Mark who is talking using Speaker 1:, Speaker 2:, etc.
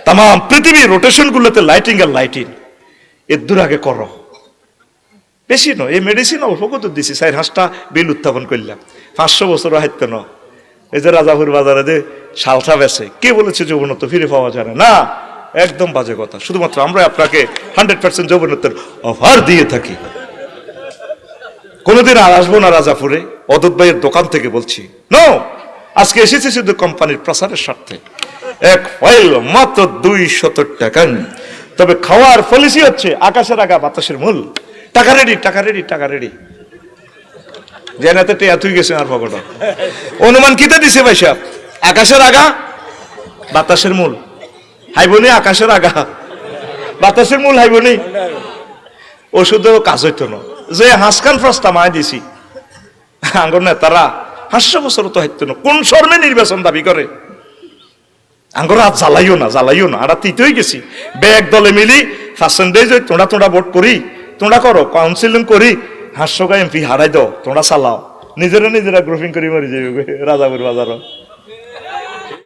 Speaker 1: তাম পৃথিবীর রোটেশন গুলোতে লাইটিং আর লাইটিং এর দূর আগে করো, বেশি নয়। এই মেডিসিন অল্প কত দিছি, 4-5টা বিল উত্থাপন করলাম, 500 বছর হাইত ন। এই যে রাজাপুর বাজারে যে শালটা বেছে, কে বলেছে যৌবনত্ব ফিরে পাওয়া যায় না? একদম বাজে কথা। শুধুমাত্র আমরা আপনাকে 100% যৌবনত্বের অফার দিয়ে থাকি। কোনোদিন আর আসবো না রাজাপুরে, অদূত ভাইয়ের দোকান থেকে বলছি। নো, আজকে এসেছি শুধু কোম্পানির প্রচারের স্বার্থে। এক ফাইল মাত্র 200 টাকা। তবে খাওয়ার পলিসি হচ্ছে আকাশের আগা বাতাসের মূল। টাকা রেডি, টাকা রেডি, টাকা রেডি। জেনাতে টেয়া তুই গেছে আর পকেট অনুমান কিতে দিছে ভাই সাহেব? আকাশের আগা বাতাসের মূল। হাইবনি আকাশের আগা বাতাসের মূল, হাইবনি ওষুধেও কাজ হইতো না। যে হাসকান ফ্রস্তা মায় দিছি আঙ্গর নেতারা 500 বছর তো হাইতো না। কোন শর্মে নির্বাচন দাবি করে? আঙ্গর হাত জ্বালাইও না, জ্বালাইও না। আর তিতেই গেছি ব্যাগ দলে মিলি পার্সেন্টেজ তোমরা তোমরা ভোট করি, তোমরা করো কাউন্সিলিং করি, 500 এমপি হারাই দাও, তোমরা চালাও, নিজেরা নিজেরা গ্রুপিং করি মারি যাবে রাজাপুর বাজারও।